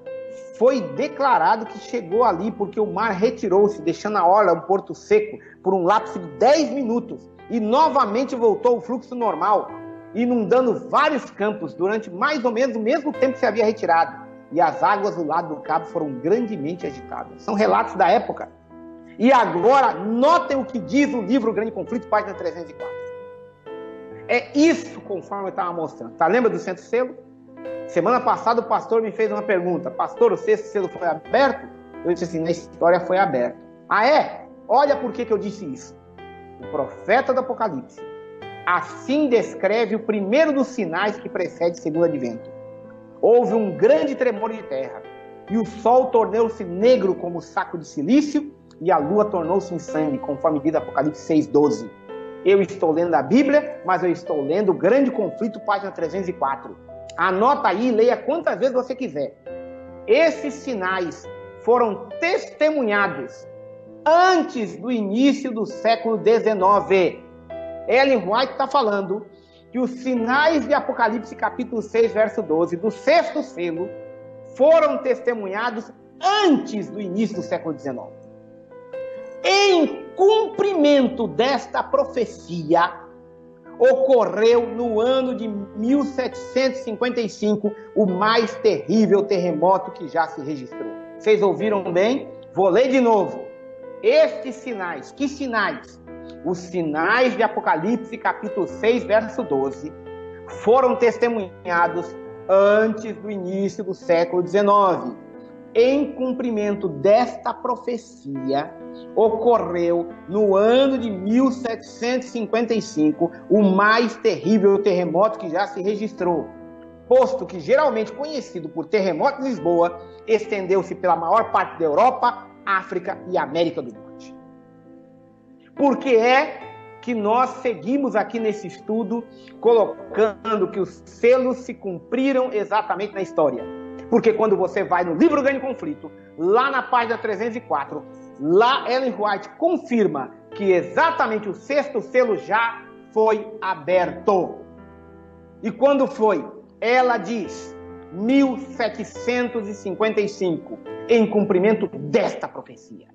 foi declarado que chegou ali porque o mar retirou-se, deixando a orla um porto seco por um lapso de 10 minutos e novamente voltou ao fluxo normal, inundando vários campos durante mais ou menos o mesmo tempo que se havia retirado. e as águas do lado do cabo foram grandemente agitadas. São relatos da época. E agora, notem o que diz o livro Grande Conflito, página 304. É isso conforme eu estava mostrando. Tá? Lembra do sexto selo? Semana passada o pastor me fez uma pergunta. Pastor, o sexto selo foi aberto? Eu disse assim, na história foi aberto. Ah, é? Olha por que eu disse isso. O profeta do Apocalipse assim descreve o primeiro dos sinais que precede o segundo advento. Houve um grande tremor de terra, e o sol tornou-se negro como saco de silício, e a lua tornou-se em sangue, conforme diz Apocalipse 6:12. Eu estou lendo a Bíblia, mas eu estou lendo o Grande Conflito, página 304. Anota aí e leia quantas vezes você quiser. Esses sinais foram testemunhados antes do início do século XIX. Ellen White está falando que os sinais de Apocalipse capítulo 6, verso 12, do sexto selo, foram testemunhados antes do início do século XIX. Em cumprimento desta profecia, ocorreu no ano de 1755 o mais terrível terremoto que já se registrou. Vocês ouviram bem? Vou ler de novo. Estes sinais, que sinais? Os sinais de Apocalipse, capítulo 6, verso 12, foram testemunhados antes do início do século XIX. Em cumprimento desta profecia, ocorreu no ano de 1755 o mais terrível terremoto que já se registrou, posto que geralmente conhecido por terremoto de Lisboa, estendeu-se pela maior parte da Europa, África e América do Norte. Por que é que nós seguimos aqui nesse estudo colocando que os selos se cumpriram exatamente na história? Porque quando você vai no livro Grande Conflito, lá na página 304, lá Ellen White confirma que exatamente o sexto selo já foi aberto. E quando foi? Ela diz 1755, em cumprimento desta profecia.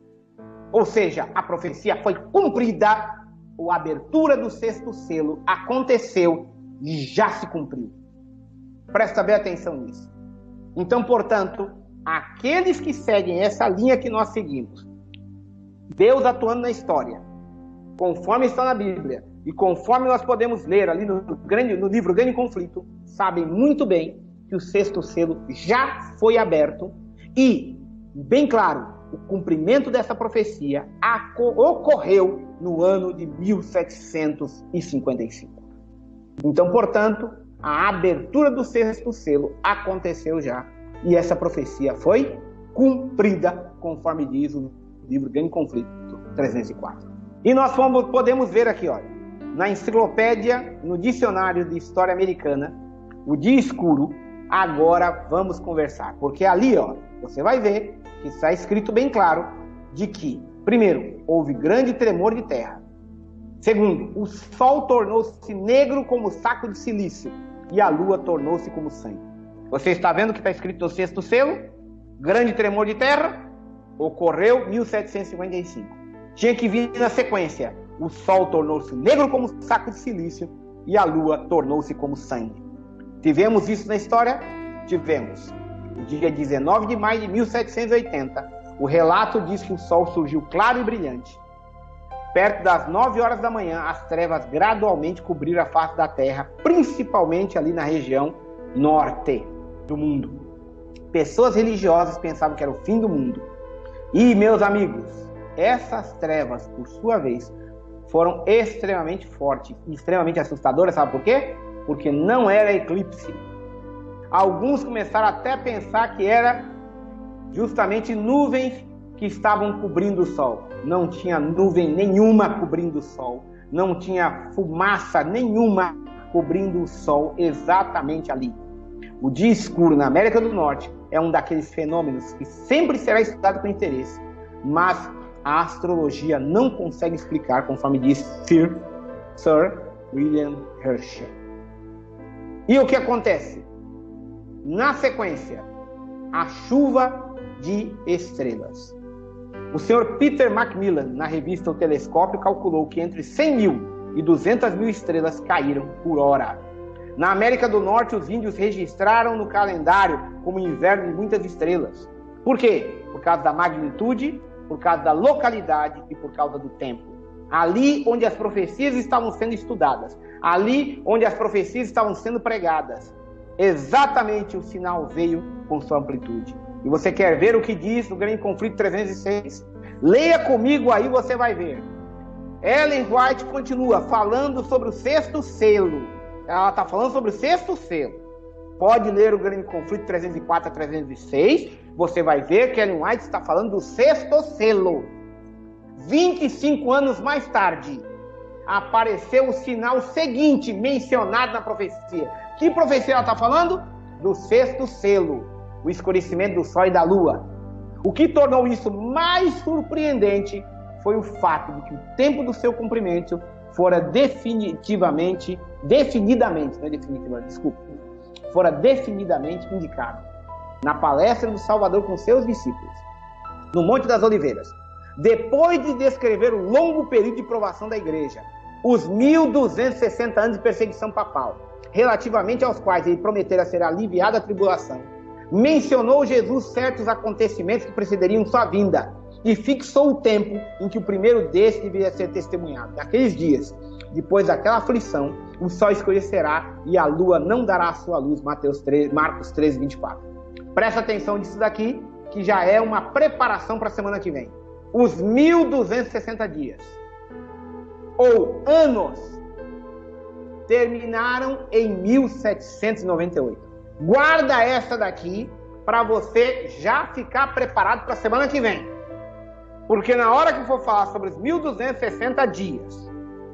Ou seja, a profecia foi cumprida, a abertura do sexto selo aconteceu e já se cumpriu. Presta bem atenção nisso. Então, portanto, aqueles que seguem essa linha que nós seguimos, Deus atuando na história, conforme está na Bíblia, e conforme nós podemos ler ali no livro Grande Conflito, sabem muito bem que o sexto selo já foi aberto e, bem claro, o cumprimento dessa profecia ocorreu no ano de 1755. Então, portanto, a abertura do sexto selo aconteceu já e essa profecia foi cumprida, conforme diz o livro Grande Conflito 304. E nós podemos ver aqui, olha, na enciclopédia, no dicionário de História Americana, o dia escuro, agora vamos conversar. Porque ali, ó, você vai ver que está escrito bem claro de que, primeiro, houve grande tremor de terra. Segundo, o sol tornou-se negro como saco de silício e a lua tornou-se como sangue. Você está vendo o que está escrito no sexto selo? Grande tremor de terra, ocorreu em 1755. Tinha que vir na sequência. O sol tornou-se negro como saco de silício e a lua tornou-se como sangue. Tivemos isso na história? Tivemos. No dia 19 de maio de 1780, o relato diz que o sol surgiu claro e brilhante. Perto das 9 horas da manhã, as trevas gradualmente cobriram a face da terra, principalmente ali na região norte do mundo. Pessoas religiosas pensavam que era o fim do mundo. E, meus amigos, essas trevas, por sua vez, foram extremamente fortes, extremamente assustadoras. Sabe por quê? Porque não era eclipse. Alguns começaram até a pensar que era justamente nuvens que estavam cobrindo o sol. Não tinha nuvem nenhuma cobrindo o sol. Não tinha fumaça nenhuma cobrindo o sol exatamente ali. O dia escuro na América do Norte é um daqueles fenômenos que sempre será estudado com interesse, mas a astrologia não consegue explicar, conforme diz Sir William Herschel. E o que acontece? Na sequência, a chuva de estrelas. O senhor Peter Macmillan, na revista O Telescópio, calculou que entre 100 mil e 200 mil estrelas caíram por hora. Na América do Norte, os índios registraram no calendário como inverno de muitas estrelas. Por quê? Por causa da magnitude, por causa da localidade e por causa do tempo. Ali onde as profecias estavam sendo estudadas, ali onde as profecias estavam sendo pregadas, exatamente o sinal veio com sua amplitude. E você quer ver o que diz no Grande Conflito 306? Leia comigo aí, você vai ver. Ellen White continua falando sobre o sexto selo. Ela está falando sobre o sexto selo. Pode ler o Grande Conflito 304 a 306. Você vai ver que Ellen White está falando do sexto selo. 25 anos mais tarde, apareceu o sinal seguinte mencionado na profecia. Que profecia ela está falando? Do sexto selo, o escurecimento do sol e da lua. O que tornou isso mais surpreendente foi o fato de que o tempo do seu cumprimento fora definidamente indicado na palestra do Salvador com seus discípulos, no Monte das Oliveiras. Depois de descrever o longo período de provação da igreja, os 1.260 anos de perseguição papal, relativamente aos quais ele prometera ser aliviado a tribulação, mencionou Jesus certos acontecimentos que precederiam sua vinda e fixou o tempo em que o primeiro desses deveria ser testemunhado. Naqueles dias, depois daquela aflição, o sol escurecerá e a lua não dará a sua luz. Marcos 13, 24. Presta atenção nisso daqui, que já é uma preparação para a semana que vem. Os 1.260 dias, ou anos, terminaram em 1798. Guarda essa daqui para você já ficar preparado para a semana que vem. Porque na hora que for falar sobre os 1.260 dias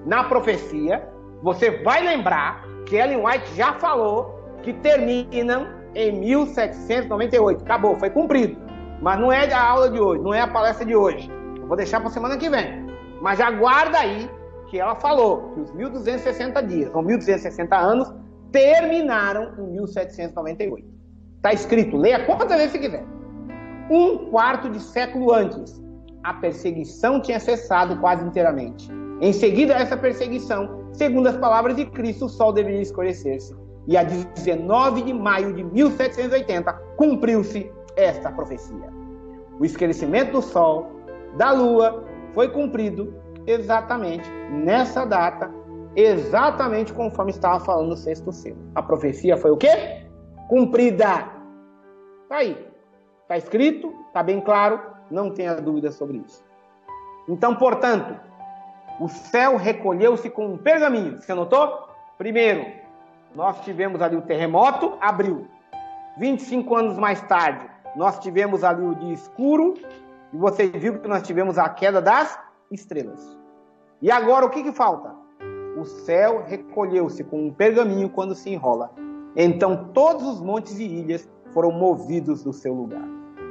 na profecia, você vai lembrar que Ellen White já falou que terminam em 1798. Acabou, foi cumprido. Mas não é a aula de hoje, não é a palestra de hoje. Eu vou deixar para a semana que vem. Mas já guarda aí que ela falou que os 1.260 dias, ou 1.260 anos, terminaram em 1798. Está escrito, leia quantas vezes você quiser. Um quarto de século antes, a perseguição tinha cessado quase inteiramente. Em seguida a essa perseguição, segundo as palavras de Cristo, o sol deveria escurecer-se. E a 19 de maio de 1780, cumpriu-se esta profecia. O escurecimento do sol, da lua, foi cumprido exatamente nessa data, exatamente conforme estava falando no sexto selo. A profecia foi o quê? Cumprida. Está aí. Está escrito, está bem claro, não tenha dúvida sobre isso. Então, portanto, o céu recolheu-se com um pergaminho. Você notou? Primeiro, nós tivemos ali o terremoto, abriu. 25 anos mais tarde, nós tivemos ali o dia escuro, e você viu que nós tivemos a queda das estrelas. E agora o que falta? O céu recolheu-se com um pergaminho quando se enrola. Então todos os montes e ilhas foram movidos do seu lugar.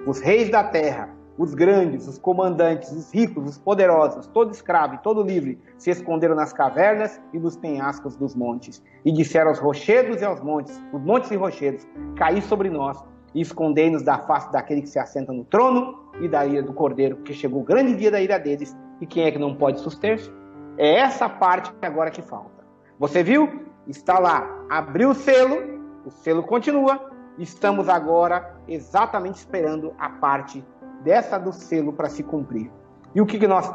Os reis da terra, os grandes, os comandantes, os ricos, os poderosos, todo escravo e todo livre, se esconderam nas cavernas e nos penhascos dos montes. E disseram aos rochedos e aos montes, os montes e rochedos, caí sobre nós e escondei-nos da face daquele que se assenta no trono e da ira do Cordeiro, porque chegou o grande dia da ira deles, e quem é que não pode suster-se? É essa parte agora que falta. Você viu? Está lá, abriu o selo continua, estamos agora exatamente esperando a parte dessa do selo para se cumprir. E o que nós...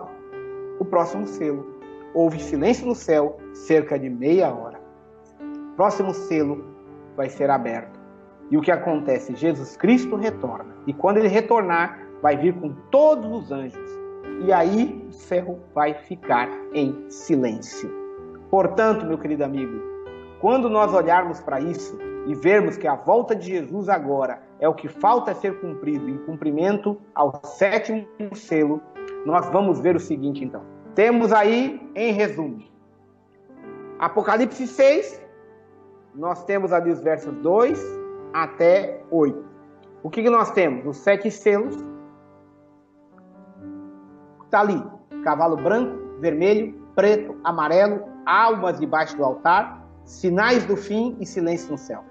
O próximo selo. Houve silêncio no céu, cerca de meia hora. O próximo selo vai ser aberto. E o que acontece? Jesus Cristo retorna. E quando ele retornar, vai vir com todos os anjos. E aí o céu vai ficar em silêncio. Portanto, meu querido amigo, quando nós olharmos para isso e vermos que a volta de Jesus agora é o que falta ser cumprido em cumprimento ao sétimo selo, nós vamos ver o seguinte então. Temos aí, em resumo, Apocalipse 6, nós temos ali os versos 2 até 8. O que nós temos? Os 7 selos. Está ali, cavalo branco, vermelho, preto, amarelo, almas debaixo do altar, sinais do fim e silêncio no céu.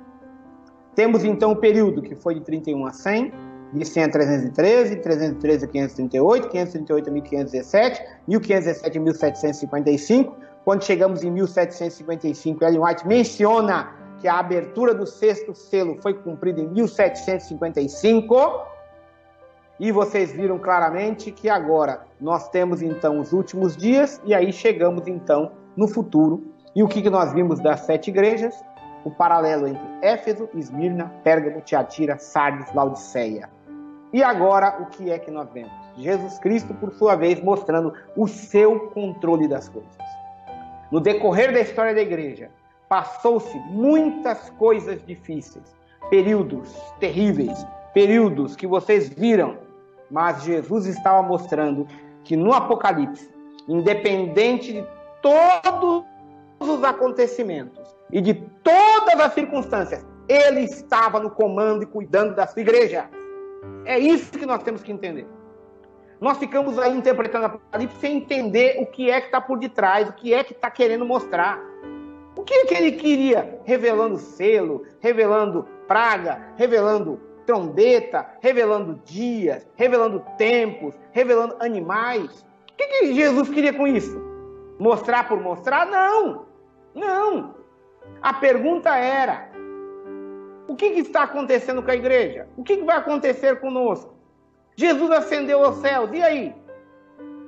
Temos então o período que foi de 31 a 100, de 100 a 313, 313 a 538, 538 a 1517, 1517 a 1755. Quando chegamos em 1755, Ellen White menciona que a abertura do sexto selo foi cumprida em 1755, e vocês viram claramente que agora nós temos então os últimos dias, e aí chegamos então no futuro. E o que nós vimos das 7 igrejas? O paralelo entre Éfeso, Esmirna, Pérgamo, Tiatira, Sardes, Laodiceia. E agora o que é que nós vemos? Jesus Cristo, por sua vez, mostrando o seu controle das coisas. No decorrer da história da igreja, passou-se muitas coisas difíceis, períodos terríveis, períodos que vocês viram, mas Jesus estava mostrando que no Apocalipse, independente de todos os acontecimentos e de todas as circunstâncias, ele estava no comando e cuidando da sua igreja. É isso que nós temos que entender. Nós ficamos aí interpretando o Apocalipse sem entender o que é que está por detrás, o que é que está querendo mostrar. O que é que ele queria? Revelando selo, revelando praga, revelando trombeta, revelando dias, revelando tempos, revelando animais. O que Jesus queria com isso? Mostrar por mostrar? Não! Não! A pergunta era: o que está acontecendo com a igreja? O que vai acontecer conosco? Jesus ascendeu aos céus, e aí?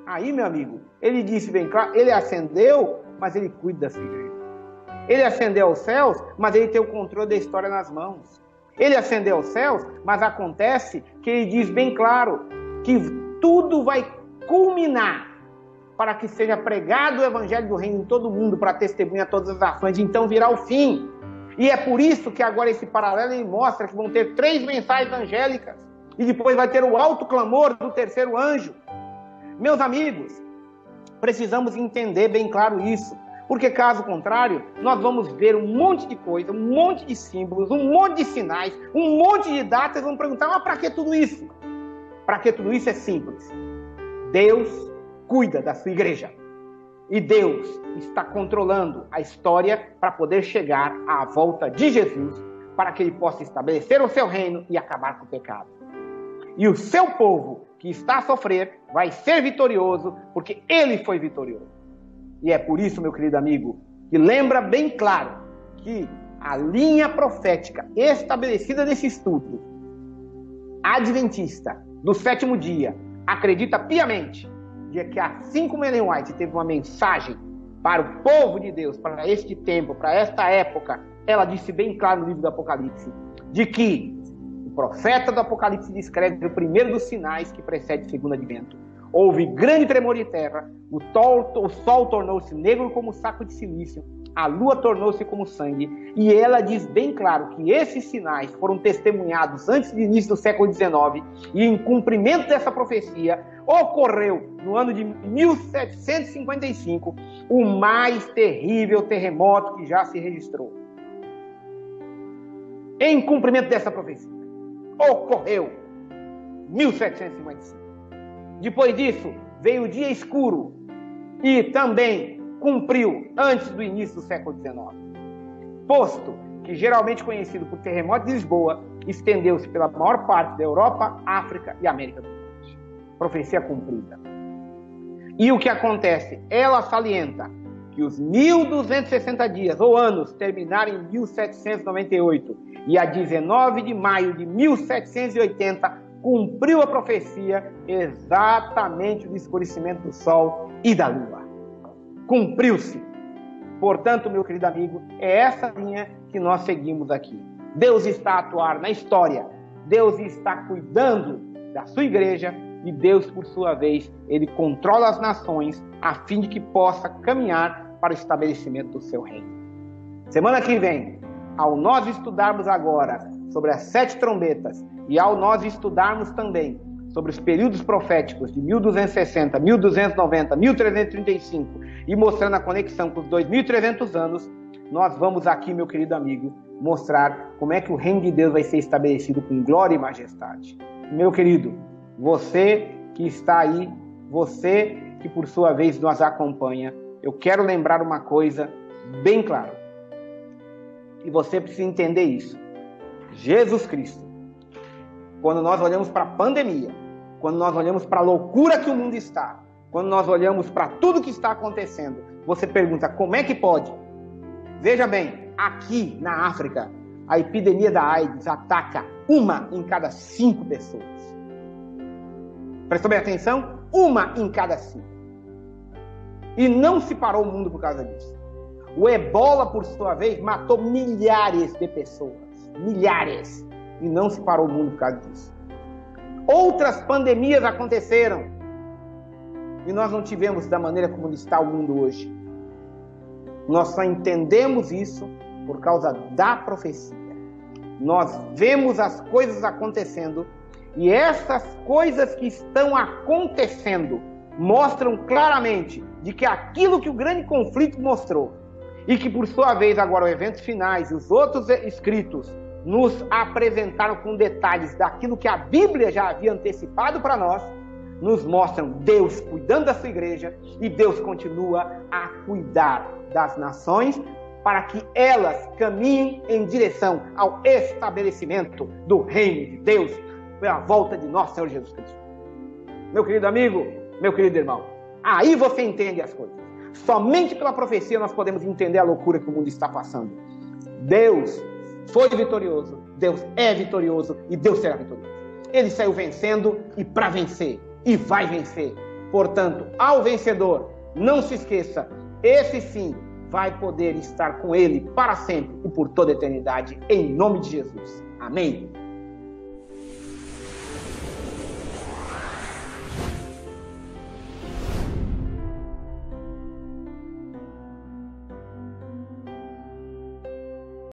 Aí, meu amigo, ele disse bem claro, ele ascendeu, mas ele cuida da sua igreja. Ele ascendeu aos céus, mas ele tem o controle da história nas mãos. Ele ascendeu aos céus, mas acontece que ele diz bem claro que tudo vai culminar para que seja pregado o evangelho do reino em todo o mundo, para testemunhar todas as ações, então virá o fim. E é por isso que agora esse paralelo ele mostra que vão ter 3 mensagens angélicas, e depois vai ter o alto clamor do terceiro anjo. Meus amigos, precisamos entender bem claro isso, porque caso contrário, nós vamos ver um monte de coisa, um monte de símbolos, um monte de sinais, um monte de datas, vamos perguntar, mas para que tudo isso? Para que tudo isso? É simples. Deus cuida da sua igreja. E Deus está controlando a história para poder chegar à volta de Jesus, para que ele possa estabelecer o seu reino e acabar com o pecado. E o seu povo que está a sofrer vai ser vitorioso, porque ele foi vitorioso. E é por isso, meu querido amigo, que lembra bem claro que a linha profética estabelecida nesse estudo adventista do 7º dia acredita piamente de que assim como Ellen White teve uma mensagem para o povo de Deus, para este tempo, para esta época, ela disse bem claro no livro do Apocalipse, de que o profeta do Apocalipse descreve o primeiro dos sinais que precede o segundo advento. Houve grande tremor de terra, o sol tornou-se negro como saco de silício, a lua tornou-se como sangue, e ela diz bem claro que esses sinais foram testemunhados antes do início do século XIX, e em cumprimento dessa profecia, ocorreu no ano de 1755 o mais terrível terremoto que já se registrou. Em cumprimento dessa profecia, ocorreu 1755. Depois disso, veio o dia escuro e também cumpriu antes do início do século XIX. Posto que, geralmente conhecido por terremoto de Lisboa, estendeu-se pela maior parte da Europa, África e América do Norte. Profecia cumprida. E o que acontece? Ela salienta que os 1260 dias ou anos terminaram em 1798 e a 19 de maio de 1780 cumpriu a profecia exatamente o escurecimento do sol e da lua. Cumpriu-se. Portanto, meu querido amigo, é essa linha que nós seguimos aqui. Deus está a atuar na história. Deus está cuidando da sua igreja e Deus, por sua vez, ele controla as nações a fim de que possa caminhar para o estabelecimento do seu reino. Semana que vem, ao nós estudarmos agora sobre as 7 trombetas e ao nós estudarmos também sobre os períodos proféticos de 1260, 1290, 1335 e mostrando a conexão com os 2300 anos, nós vamos aqui, meu querido amigo, mostrar como é que o reino de Deus vai ser estabelecido com glória e majestade. Meu querido, você que está aí, você que por sua vez nos acompanha, eu quero lembrar uma coisa bem clara. E você precisa entender isso. Jesus Cristo, quando nós olhamos para a pandemia, quando nós olhamos para a loucura que o mundo está, quando nós olhamos para tudo que está acontecendo, você pergunta, como é que pode? Veja bem, aqui na África, a epidemia da AIDS ataca 1 em cada 5 pessoas. Prestou bem atenção? 1 em cada 5. E não se parou o mundo por causa disso. O ebola, por sua vez, matou milhares de pessoas. Milhares. E não se parou o mundo por causa disso. Outras pandemias aconteceram. E nós não tivemos da maneira como está o mundo hoje. Nós só entendemos isso por causa da profecia. Nós vemos as coisas acontecendo. E essas coisas que estão acontecendo mostram claramente de que aquilo que o grande conflito mostrou, e que por sua vez agora os eventos finais e os outros escritos nos apresentaram com detalhes daquilo que a Bíblia já havia antecipado para nós, nos mostram Deus cuidando da sua igreja, e Deus continua a cuidar das nações para que elas caminhem em direção ao estabelecimento do reino de Deus pela volta de nosso Senhor Jesus Cristo. Meu querido amigo, meu querido irmão, aí você entende as coisas. Somente pela profecia nós podemos entender a loucura que o mundo está passando. Deus foi vitorioso, Deus é vitorioso e Deus será vitorioso. Ele saiu vencendo e para vencer, e vai vencer. Portanto, ao vencedor, não se esqueça, esse sim vai poder estar com ele para sempre e por toda a eternidade, em nome de Jesus. Amém?